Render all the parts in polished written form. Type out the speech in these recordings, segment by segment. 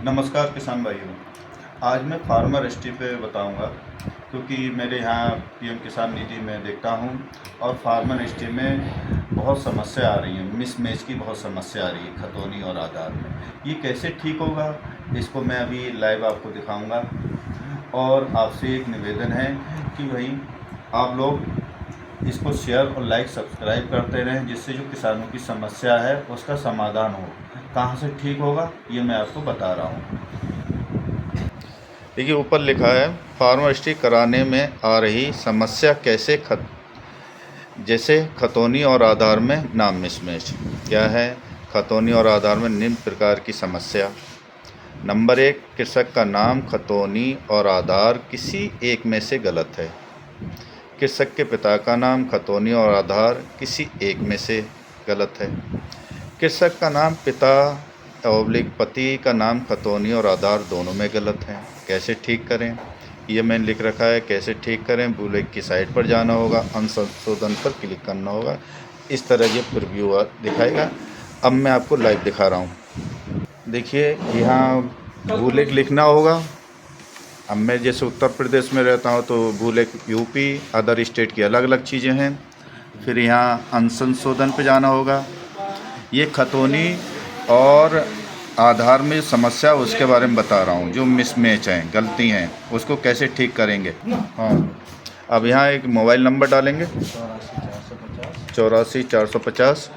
नमस्कार किसान भाइयों। आज मैं फार्मर हिस्ट्री पे बताऊंगा, क्योंकि मेरे यहाँ पीएम किसान निधि में देखता हूँ और फार्मर हिस्ट्री में बहुत समस्या आ रही है। मिसमैच की बहुत समस्या आ रही है खतौनी और आधार में। ये कैसे ठीक होगा, इसको मैं अभी लाइव आपको दिखाऊंगा। और आपसे एक निवेदन है कि भाई आप लोग इसको शेयर और लाइक सब्सक्राइब करते रहें, जिससे जो किसानों की समस्या है उसका समाधान हो। कहाँ से ठीक होगा ये मैं आपको बता रहा हूँ। देखिए, ऊपर लिखा है फार्मर हिस्ट्री कराने में आ रही समस्या कैसे जैसे खतौनी और आधार में नाम मिसमैच। क्या है खतौनी और आधार में? निम्न प्रकार की समस्या। नंबर 1, कृषक का नाम खतौनी और आधार किसी एक में से गलत है। कृषक के पिता का नाम खतौनी और आधार किसी एक में से गलत है। कृषक का नाम पिता पति का नाम खतौनी और आधार दोनों में गलत है। कैसे ठीक करें ये मैंने लिख रखा है। कैसे ठीक करें? बुलेट की साइट पर जाना होगा, संशोधन पर क्लिक करना होगा। इस तरह ये प्रीव्यू दिखाएगा। अब मैं आपको लाइव दिखा रहा हूँ। देखिए, यहाँ बुलेट लिखना होगा। अब मैं जैसे उत्तर प्रदेश में रहता हूँ तो बुलेट यूपी, अदर स्टेट की अलग अलग चीज़ें हैं। फिर यहाँ अंशंशोधन पे जाना होगा। ये खतौनी और आधार में समस्या उसके बारे में बता रहा हूँ, जो मिसमैच हैं, गलती हैं, उसको कैसे ठीक करेंगे। हाँ, अब यहाँ एक मोबाइल नंबर डालेंगे 84 450।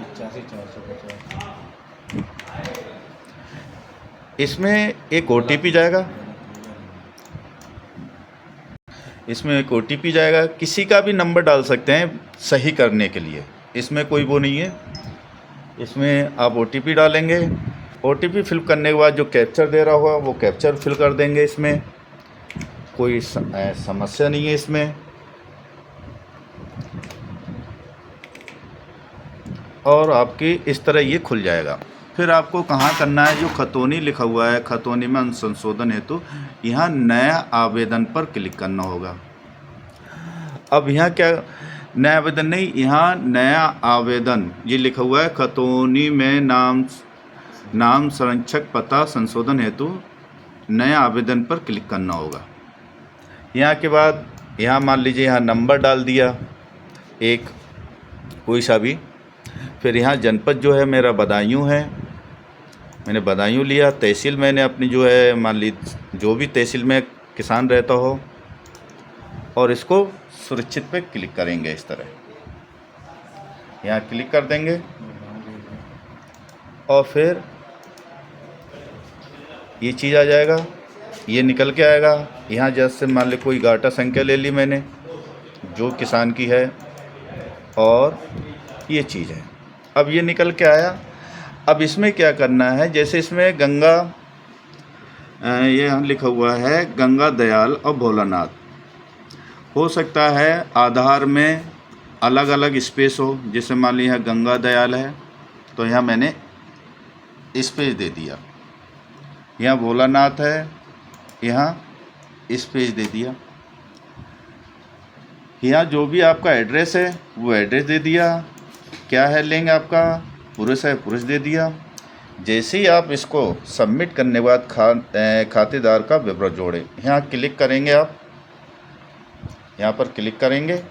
इसमें एक OTP जाएगा। किसी का भी नंबर डाल सकते हैं सही करने के लिए, इसमें कोई वो नहीं है। इसमें आप OTP डालेंगे। OTP फिल करने के बाद जो कैप्चर दे रहा होगा वो कैप्चर फिल कर देंगे। इसमें कोई समस्या नहीं है इसमें। और आपकी इस तरह ये खुल जाएगा। फिर आपको कहाँ करना है? जो खतौनी लिखा हुआ है, खतौनी में संशोधन हेतु यहाँ नया आवेदन पर क्लिक करना होगा। अब यहाँ क्या, नया आवेदन नहीं, यहाँ नया आवेदन ये लिखा हुआ है। खतौनी में नाम संरक्षक पता संशोधन हेतु नया आवेदन पर क्लिक करना होगा। यहाँ के बाद यहाँ मान लीजिए यहाँ नंबर डाल दिया एक कोई सा भी। फिर यहाँ जनपद जो है मेरा बदायूं है, मैंने बदायूं लिया। तहसील मैंने अपनी जो है मान ली जो भी तहसील में किसान रहता हो, और इसको सुरक्षित पे क्लिक करेंगे। इस तरह यहाँ क्लिक कर देंगे और फिर ये चीज़ आ जाएगा, ये निकल के आएगा। यहाँ जैसे मान ली कोई गाटा संख्या ले ली मैंने जो किसान की है, और ये चीज़ है। अब ये निकल के आया। अब इसमें क्या करना है? जैसे इसमें गंगा, ये यहाँ लिखा हुआ है गंगा दयाल और भोलानाथ। हो सकता है आधार में अलग अलग स्पेस हो। जैसे मान ली यहाँ गंगा दयाल है तो यहाँ मैंने स्पेस दे दिया। यहाँ भोलानाथ है, यहाँ स्पेस दे दिया। यहाँ जो भी आपका एड्रेस है वो एड्रेस दे दिया। क्या है लिंग आपका? पुरुष है, पुरुष दे दिया। जैसे ही आप इसको सबमिट करने के बाद खातेदार का विवरण जोड़ें, यहाँ क्लिक करेंगे। आप यहाँ पर क्लिक करेंगे।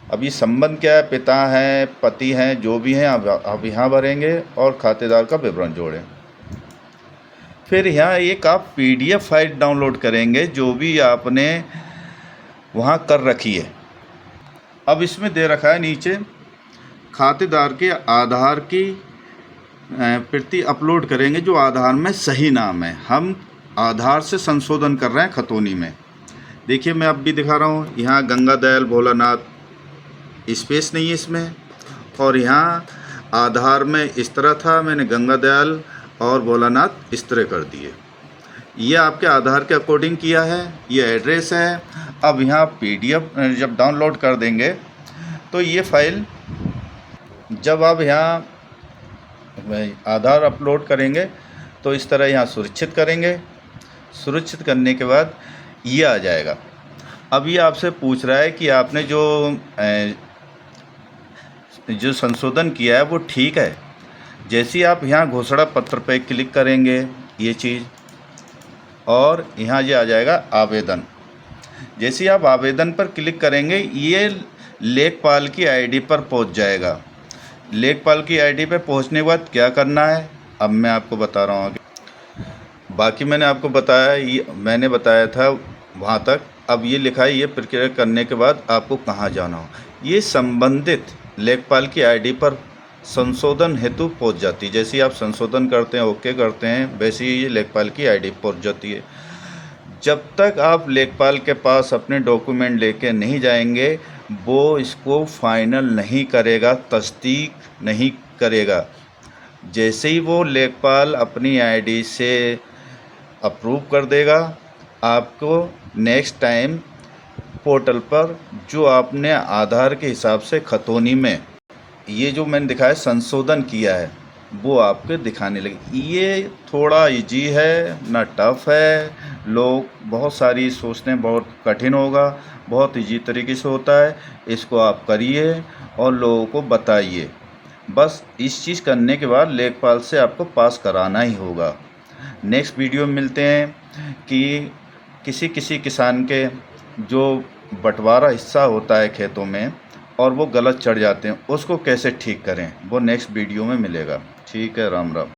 अभी संबंध क्या है? पिता हैं, पति हैं, जो भी हैं आप यहाँ भरेंगे और खातेदार का विवरण जोड़ें। फिर यहाँ एक आप PDF फाइल डाउनलोड करेंगे जो भी आपने वहाँ कर रखी है। अब इसमें दे रखा है नीचे खातेदार के आधार की प्रति अपलोड करेंगे जो आधार में सही नाम है। हम आधार से संशोधन कर रहे हैं खतौनी में। देखिए, मैं अब भी दिखा रहा हूँ। यहाँ गंगा दयाल भोलानाथ स्पेस नहीं है इसमें, और यहाँ आधार में इस तरह था, मैंने गंगा दयाल और भोलानाथ इस तरह कर दिए। ये आपके आधार के अकॉर्डिंग किया है, ये एड्रेस है। अब यहाँ PDF जब डाउनलोड कर देंगे तो ये फाइल जब आप यहाँ आधार अपलोड करेंगे तो इस तरह यहाँ सुरक्षित करेंगे। सुरक्षित करने के बाद ये आ जाएगा। अब ये आपसे पूछ रहा है कि आपने जो संशोधन किया है वो ठीक है। जैसे ही आप यहाँ घोषणा पत्र पे क्लिक करेंगे ये चीज़, और यहाँ ये आ जाएगा आवेदन। जैसे ही आप आवेदन पर क्लिक करेंगे ये लेखपाल की आईडी पर पहुँच जाएगा। लेखपाल की आईडी पे पहुँचने के बाद क्या करना है अब मैं आपको बता रहा हूँ आगे। बाकी मैंने आपको बताया, ये मैंने बताया था वहाँ तक। अब ये लिखा है ये प्रक्रिया करने के बाद आपको कहाँ जाना हो। ये संबंधित लेखपाल की आईडी पर संशोधन हेतु पहुँच जाती है। जैसे ही आप संशोधन करते हैं, ओके करते हैं, वैसे ही ये लेखपाल की आईडी पहुँच जाती है। जब तक आप लेखपाल के पास अपने डॉक्यूमेंट लेके नहीं जाएंगे वो इसको फाइनल नहीं करेगा, तस्दीक नहीं करेगा। जैसे ही वो लेखपाल अपनी आईडी से अप्रूव कर देगा, आपको नेक्स्ट टाइम पोर्टल पर जो आपने आधार के हिसाब से खतौनी में ये जो मैंने दिखाया संशोधन किया है वो आपके दिखाने लगे। ये थोड़ा इजी है ना टफ है। लोग बहुत सारी सोचते हैं बहुत कठिन होगा, बहुत इजी तरीके से होता है। इसको आप करिए और लोगों को बताइए। बस इस चीज़ करने के बाद लेखपाल से आपको पास कराना ही होगा। नेक्स्ट वीडियो में मिलते हैं कि किसी किसी किसान के जो बंटवारा हिस्सा होता है खेतों में और वो गलत चढ़ जाते हैं उसको कैसे ठीक करें, वो नेक्स्ट वीडियो में मिलेगा। ठीक है, राम राम।